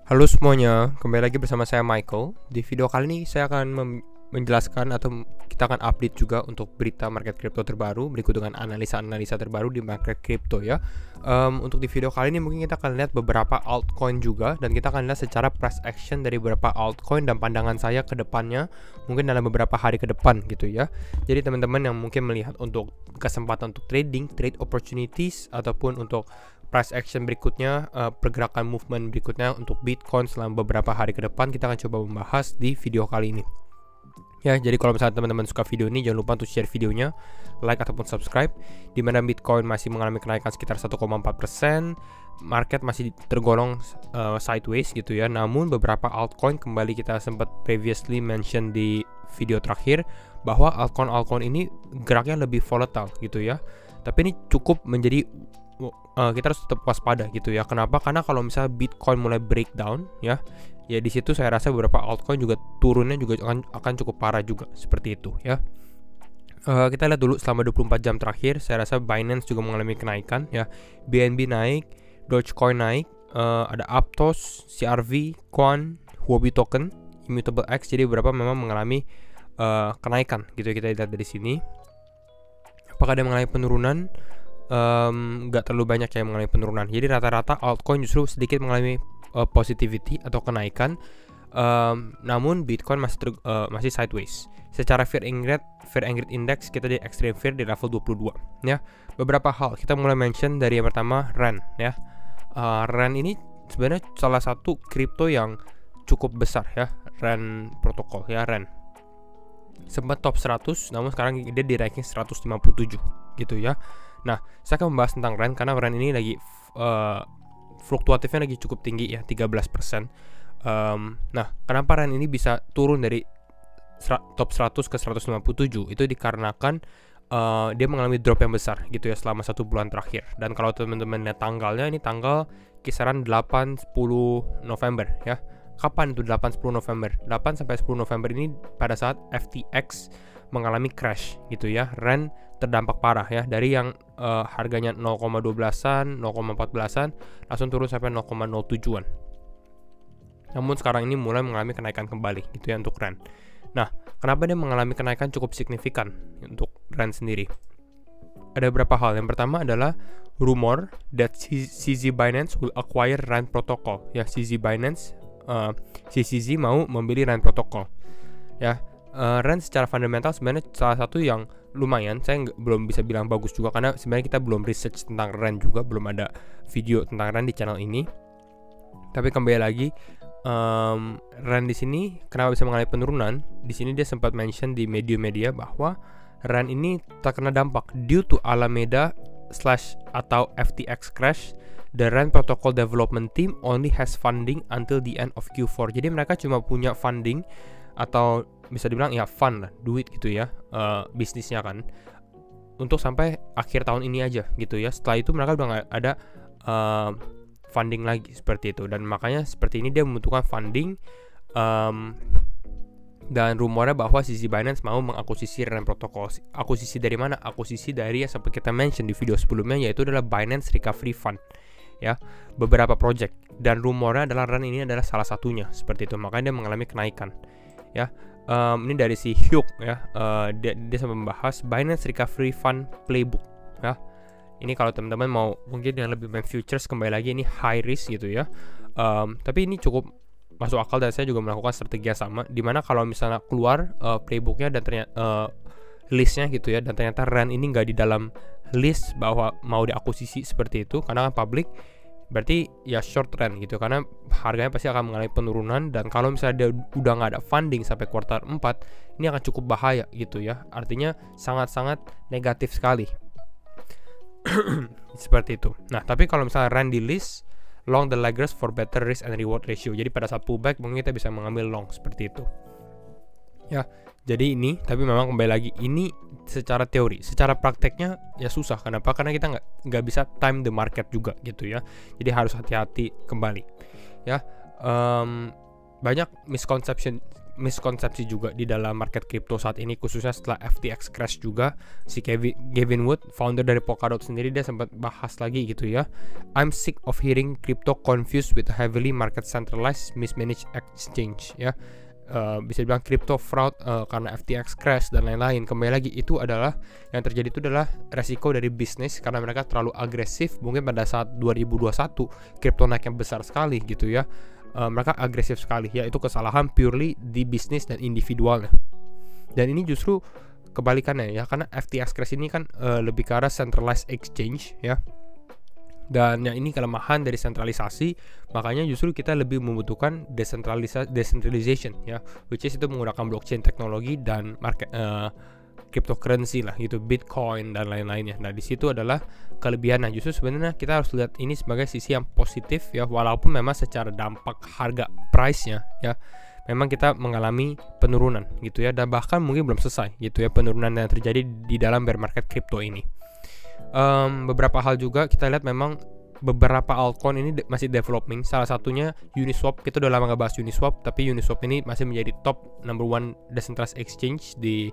Halo semuanya, kembali lagi bersama saya Michael. Di video kali ini saya akan menjelaskan atau kita akan update juga untuk berita market crypto terbaru berikut dengan analisa-analisa terbaru di market crypto ya. Untuk di video kali ini mungkin kita akan lihat beberapa altcoin juga, dan kita akan lihat secara price action dari beberapa altcoin dan pandangan saya ke depannya mungkin dalam beberapa hari ke depan gitu ya. Jadi teman-teman yang mungkin melihat untuk kesempatan untuk trading, trade opportunities, ataupun untuk price action berikutnya, pergerakan movement berikutnya untuk Bitcoin selama beberapa hari ke depan, kita akan coba membahas di video kali ini. Ya, jadi kalau misalnya teman-teman suka video ini, jangan lupa untuk share videonya, like ataupun subscribe. Di mana Bitcoin masih mengalami kenaikan sekitar 1,4%, market masih tergolong sideways gitu ya. Namun beberapa altcoin kembali kita sempat previously mention di video terakhir bahwa altcoin ini geraknya lebih volatile gitu ya. Tapi ini cukup menjadi kita harus tetap waspada gitu ya. Kenapa? Karena kalau misalnya Bitcoin mulai breakdown ya di situ saya rasa beberapa altcoin juga turunnya juga akan cukup parah juga seperti itu ya. Kita lihat dulu selama 24 jam terakhir, saya rasa Binance juga mengalami kenaikan ya. BNB naik, Dogecoin naik, ada Aptos, CRV, Quan, Huobi Token, Immutable X, jadi beberapa memang mengalami kenaikan gitu ya. Kita lihat dari sini. Apakah ada mengalami penurunan? Nggak terlalu banyak yang mengalami penurunan. Jadi rata-rata altcoin justru sedikit mengalami positivity atau kenaikan. Namun Bitcoin masih sideways. Secara fear and greed index kita di extreme fear di level 22 ya. Beberapa hal kita mulai mention dari yang pertama RAN ya. RAN ini sebenarnya salah satu kripto yang cukup besar ya, RAN protokol ya. RAN sempat top 100, namun sekarang dia di ranking 157 gitu ya. Nah, saya akan membahas tentang RAN karena RAN ini lagi fluktuatifnya lagi cukup tinggi ya, 13%. Nah, kenapa RAN ini bisa turun dari top 100 ke 157? Itu dikarenakan dia mengalami drop yang besar gitu ya selama 1 bulan terakhir. Dan kalau teman-teman lihat tanggalnya, ini tanggal kisaran 8-10 November ya. Kapan itu 8-10 November? 8 sampai 10 November ini pada saat FTX mengalami crash gitu ya. RAN terdampak parah ya, dari yang harganya 0,12an, 0,14an langsung turun sampai 0,07an. Namun sekarang ini mulai mengalami kenaikan kembali gitu ya untuk RAN. Nah, kenapa dia mengalami kenaikan cukup signifikan untuk RAN sendiri? Ada beberapa hal. Yang pertama adalah rumor that CZ Binance will acquire RAN protocol. Ya, CZ Binance, CZ mau membeli RAN protocol. Ya, RAN secara fundamental sebenarnya salah satu yang lumayan. Saya belum bisa bilang bagus juga karena sebenarnya kita belum research tentang RAN juga, belum ada video tentang RAN di channel ini. Tapi kembali lagi, RAN di sini kenapa bisa mengalami penurunan? Di sini dia sempat mention di media bahwa RAN ini terkena dampak due to Alameda atau FTX crash. The RAN protocol development team only has funding until the end of Q4. Jadi mereka cuma punya funding atau bisa dibilang ya fund lah, duit gitu ya, bisnisnya kan, untuk sampai akhir tahun ini aja gitu ya. Setelah itu mereka udah nggak ada funding lagi seperti itu, dan makanya seperti ini dia membutuhkan funding. Dan rumornya bahwa CZ Binance mau mengakuisisi RAN protokol. Akuisisi dari mana? Akuisisi dari yang seperti kita mention di video sebelumnya, yaitu adalah Binance Recovery Fund ya, beberapa project, dan rumornya adalah RAN ini adalah salah satunya seperti itu. Makanya dia mengalami kenaikan ya. Ini dari si Hugh ya, dia sama membahas Binance Recovery Fund Playbook ya. Ini kalau teman-teman mau mungkin yang lebih main futures, kembali lagi ini high risk gitu ya. Tapi ini cukup masuk akal, dan saya juga melakukan strategi yang sama, dimana kalau misalnya keluar playbooknya dan ternyata listnya gitu ya, dan ternyata RAN ini nggak di dalam list bahwa mau diakuisisi seperti itu karena kan public, berarti ya short RAN gitu, karena harganya pasti akan mengalami penurunan. Dan kalau misalnya dia udah nggak ada funding sampai kuartal 4, ini akan cukup bahaya gitu ya, artinya sangat-sangat negatif sekali. Seperti itu. Nah, tapi kalau misalnya RAN di list, long the laggers for better risk and reward ratio. Jadi pada saat pullback mungkin kita bisa mengambil long seperti itu ya. Jadi ini, tapi memang kembali lagi ini secara teori, secara prakteknya ya susah. Kenapa? Karena kita nggak bisa time the market juga gitu ya. Jadi harus hati-hati kembali ya. Banyak misconception miskonsepsi juga di dalam market crypto saat ini, khususnya setelah FTX crash juga. Si Gavin Wood, founder dari Polkadot sendiri, dia sempat bahas lagi gitu ya. I'm sick of hearing crypto confused with a heavily market centralized mismanaged exchange ya. Bisa dibilang crypto fraud karena FTX crash dan lain-lain. Kembali lagi, itu adalah yang terjadi, itu adalah resiko dari bisnis karena mereka terlalu agresif. Mungkin pada saat 2021 crypto naiknya besar sekali gitu ya, mereka agresif sekali ya. Itu kesalahan purely di bisnis dan individualnya. Dan ini justru kebalikannya ya, karena FTX crash ini kan lebih ke arah centralized exchange ya. Dan yang ini kelemahan dari sentralisasi, makanya justru kita lebih membutuhkan decentralization ya, which is itu menggunakan blockchain teknologi dan market cryptocurrency lah gitu, Bitcoin dan lain-lainnya. Nah di situ adalah kelebihan. Nah justru sebenarnya kita harus lihat ini sebagai sisi yang positif ya, walaupun memang secara dampak harga price-nya ya memang kita mengalami penurunan gitu ya, dan bahkan mungkin belum selesai gitu ya penurunan yang terjadi di dalam bear market crypto ini. Beberapa hal juga kita lihat, memang beberapa altcoin ini masih developing. Salah satunya Uniswap. Kita udah lama nggak bahas Uniswap, tapi Uniswap ini masih menjadi top number one decentralized exchange di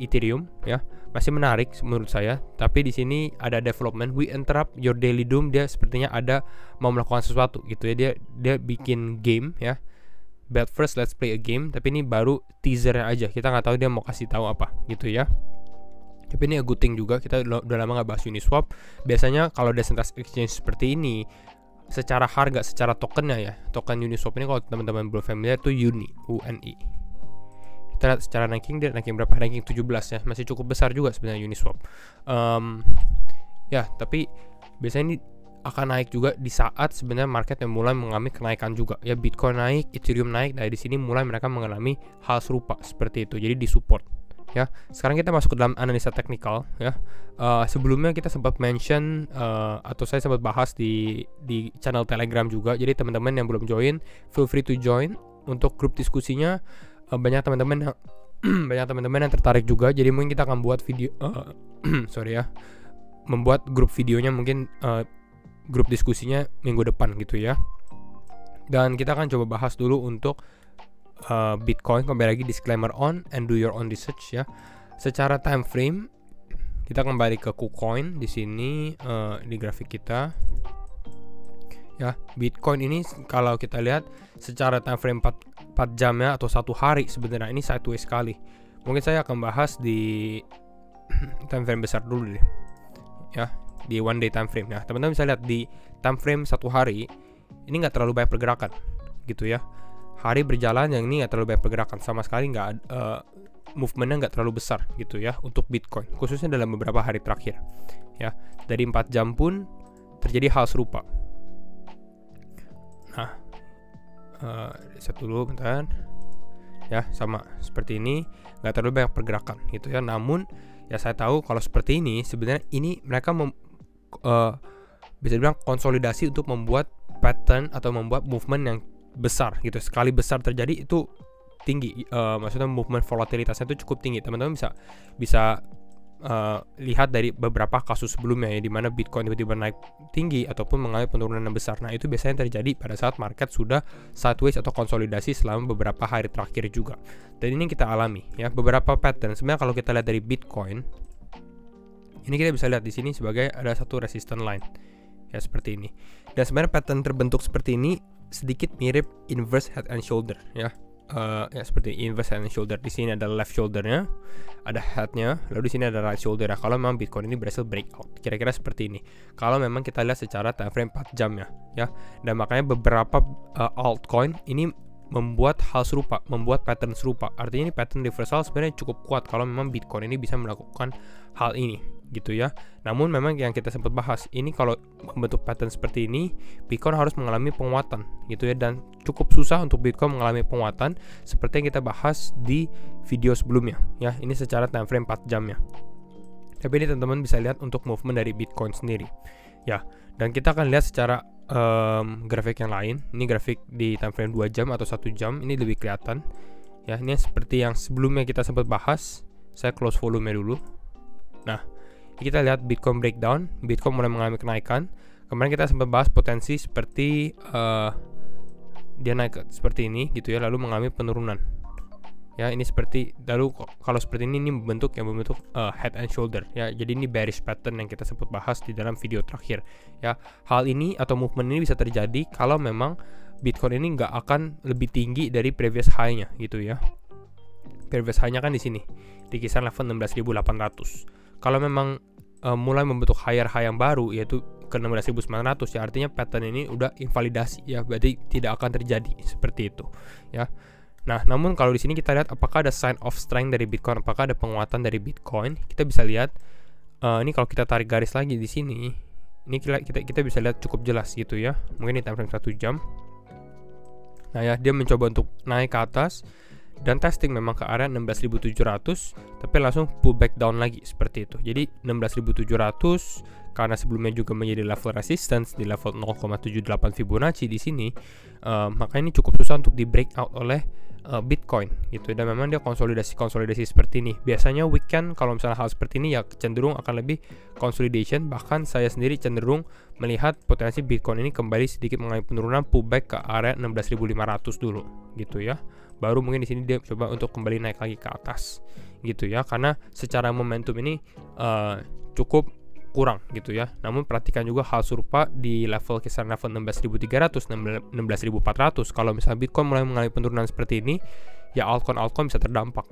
Ethereum ya. Masih menarik menurut saya, tapi di sini ada development. We interrupt your daily doom, dia sepertinya ada mau melakukan sesuatu gitu ya. Dia bikin game ya, but first let's play a game. Tapi ini baru teasernya aja, kita nggak tahu dia mau kasih tahu apa gitu ya. Tapi ini a good thing juga, kita udah lama nggak bahas Uniswap. Biasanya kalau decentralized exchange seperti ini, secara harga, secara tokennya ya, token Uniswap ini kalau teman-teman belum familiar itu UNI. Kita lihat secara ranking, dia ranking berapa? Ranking 17 ya, masih cukup besar juga sebenarnya Uniswap. Ya, tapi biasanya ini akan naik juga di saat sebenarnya market yang mulai mengalami kenaikan juga ya. Bitcoin naik, Ethereum naik, nah di sini mulai mereka mengalami hal serupa seperti itu, jadi disupport. Ya, sekarang kita masuk ke dalam analisa teknikal ya. Sebelumnya kita sempat mention atau saya sempat bahas di channel Telegram juga. Jadi teman-teman yang belum join, feel free to join. Untuk grup diskusinya banyak teman-teman yang tertarik juga. Jadi mungkin kita akan buat video membuat grup videonya mungkin grup diskusinya minggu depan gitu ya. Dan kita akan coba bahas dulu untuk Bitcoin. Kembali lagi disclaimer on and do your own research ya. Secara time frame kita kembali ke KuCoin di sini di grafik kita ya. Bitcoin ini kalau kita lihat secara time frame 4 jam ya, atau 1 hari sebenarnya ini sideways sekali. Mungkin saya akan bahas di time frame besar dulu deh ya, di one day time frame. Nah teman-teman bisa lihat di time frame 1 hari ini nggak terlalu banyak pergerakan gitu ya. Hari berjalan yang ini nggak terlalu banyak pergerakan sama sekali, nggak movementnya nggak terlalu besar gitu ya untuk Bitcoin, khususnya dalam beberapa hari terakhir ya. Dari 4 jam pun terjadi hal serupa. Nah set dulu bentar ya, sama seperti ini, nggak terlalu banyak pergerakan gitu ya. Namun ya saya tahu kalau seperti ini sebenarnya ini mereka bisa dibilang konsolidasi untuk membuat pattern atau membuat movement yang besar gitu. Sekali besar terjadi itu tinggi, maksudnya movement volatilitasnya itu cukup tinggi. Teman-teman bisa lihat dari beberapa kasus sebelumnya ya, di mana Bitcoin tiba-tiba naik tinggi ataupun mengalami penurunan yang besar. Nah itu biasanya terjadi pada saat market sudah sideways atau konsolidasi selama beberapa hari terakhir juga. Dan ini kita alami ya, beberapa pattern. Sebenarnya kalau kita lihat dari Bitcoin ini, kita bisa lihat di sini sebagai ada satu resistance line ya seperti ini. Dan sebenarnya pattern terbentuk seperti ini sedikit mirip inverse head and shoulder ya. Ya seperti inverse head and shoulder. Di sini ada left shouldernya, ada headnya, lalu di sini ada right shoulder ya. Kalau memang Bitcoin ini berhasil breakout, kira-kira seperti ini. Kalau memang kita lihat secara time frame 4 jam ya. Dan makanya beberapa altcoin ini membuat hal serupa, membuat pattern serupa. Artinya ini pattern reversal sebenarnya cukup kuat kalau memang Bitcoin ini bisa melakukan hal ini gitu ya. Namun memang yang kita sempat bahas ini, kalau membentuk pattern seperti ini Bitcoin harus mengalami penguatan gitu ya, dan cukup susah untuk Bitcoin mengalami penguatan seperti yang kita bahas di video sebelumnya ya. Ini secara time frame 4 jam ya. Tapi ini teman-teman bisa lihat untuk movement dari Bitcoin sendiri ya. Dan kita akan lihat secara grafik yang lain. Ini grafik di time frame 2 jam atau 1 jam, ini lebih kelihatan ya. Ini seperti yang sebelumnya kita sempat bahas. Saya close volume dulu. Nah kita lihat Bitcoin breakdown, Bitcoin mulai mengalami kenaikan. Kemarin kita sempat bahas potensi seperti dia naik seperti ini gitu ya, lalu mengalami penurunan. Ya, ini seperti lalu kalau seperti ini membentuk head and shoulder ya. Jadi ini bearish pattern yang kita sempat bahas di dalam video terakhir ya. Hal ini atau movement ini bisa terjadi kalau memang Bitcoin ini nggak akan lebih tinggi dari previous high-nya gitu ya. Previous high-nya kan di sini di kisaran level 16.800. Kalau memang mulai membentuk higher high yang baru yaitu ke 16.900 ya, artinya pattern ini udah invalidasi ya, berarti tidak akan terjadi seperti itu ya. Nah, namun kalau di sini kita lihat apakah ada sign of strength dari Bitcoin, apakah ada penguatan dari Bitcoin, kita bisa lihat ini kalau kita tarik garis lagi di sini, ini kita bisa lihat cukup jelas gitu ya. Mungkin di time frame 1 jam. Nah ya, dia mencoba untuk naik ke atas dan testing memang ke area 16.700, tapi langsung pullback down lagi seperti itu. Jadi 16.700 karena sebelumnya juga menjadi level resistance di level 0,78 Fibonacci di sini, maka ini cukup susah untuk di breakout oleh Bitcoin gitu. Dan memang dia konsolidasi seperti ini. Biasanya weekend kalau misalnya hal seperti ini ya cenderung akan lebih consolidation. Bahkan saya sendiri cenderung melihat potensi Bitcoin ini kembali sedikit mengalami penurunan, pullback ke area 16.500 dulu gitu ya. Baru mungkin di sini dia coba untuk kembali naik lagi ke atas gitu ya, karena secara momentum ini cukup kurang gitu ya. Namun perhatikan juga hal serupa di level kisaran level 16.300, 16.400. Kalau misalnya Bitcoin mulai mengalami penurunan seperti ini, ya altcoin bisa terdampak.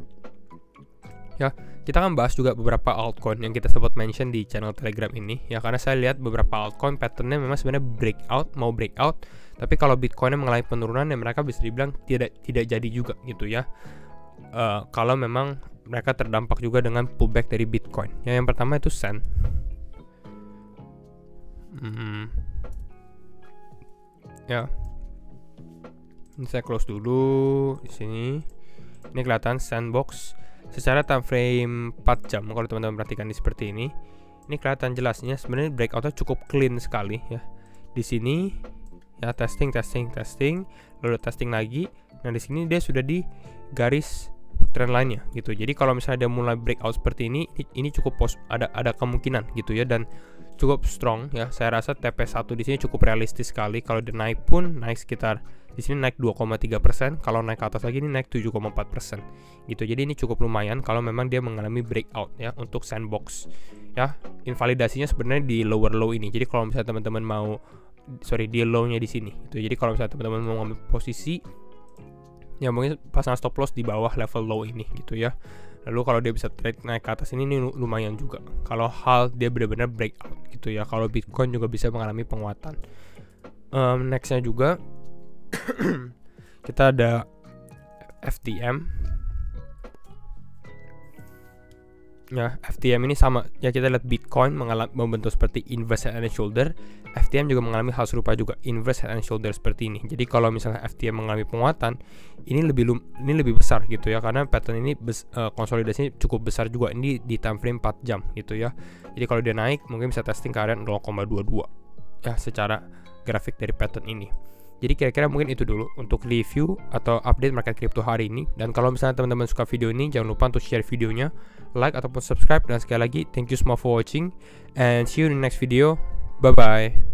Ya, kita akan bahas juga beberapa altcoin yang kita sempat mention di channel Telegram ini ya, karena saya lihat beberapa altcoin patternnya memang sebenarnya breakout, tapi kalau Bitcoinnya mengalami penurunan ya mereka bisa dibilang tidak jadi juga gitu ya. Kalau memang mereka terdampak juga dengan pullback dari Bitcoin. Ya, yang pertama itu Sand. Ya, ini saya close dulu di sini. Ini kelihatan Sandbox secara time frame 4 jam. Kalau teman-teman perhatikan di seperti ini kelihatan jelasnya sebenarnya breakoutnya cukup clean sekali ya. Di sini ya testing, lalu testing lagi. Nah di sini dia sudah di garis trend line-nya gitu. Jadi kalau misalnya dia mulai breakout seperti ini cukup ada kemungkinan gitu ya, dan cukup strong ya. Saya rasa TP1 di sini cukup realistis sekali. Kalau dia naik pun naik sekitar di sini naik 2,3%, kalau naik ke atas lagi ini naik 7,4% gitu. Jadi ini cukup lumayan kalau memang dia mengalami breakout ya untuk Sandbox. Ya, invalidasinya sebenarnya di lower low ini. Jadi kalau misalnya teman-teman mau di low-nya di sini gitu. Jadi kalau misalnya teman-teman mau ngambil posisi ya mungkin pasang stop loss di bawah level low ini gitu ya. Lalu kalau dia bisa trade naik ke atas ini lumayan juga. Kalau dia benar-benar breakout gitu ya. Kalau Bitcoin juga bisa mengalami penguatan. Nextnya juga kita ada FTM. Ya, FTM ini sama ya, kita lihat Bitcoin membentuk seperti inverse head and shoulder. FTM juga mengalami hal serupa juga, inverse head and shoulder seperti ini. Jadi kalau misalnya FTM mengalami penguatan, ini lebih besar gitu ya, karena pattern ini konsolidasinya cukup besar juga. Ini di time frame 4 jam gitu ya. Jadi kalau dia naik mungkin bisa testing ke area 0,22 ya secara grafik dari pattern ini. Jadi kira-kira mungkin itu dulu untuk review atau update market crypto hari ini. Dan kalau misalnya teman-teman suka video ini, jangan lupa untuk share videonya, like ataupun subscribe. Dan sekali lagi, thank you semua for watching and see you in the next video. Bye bye.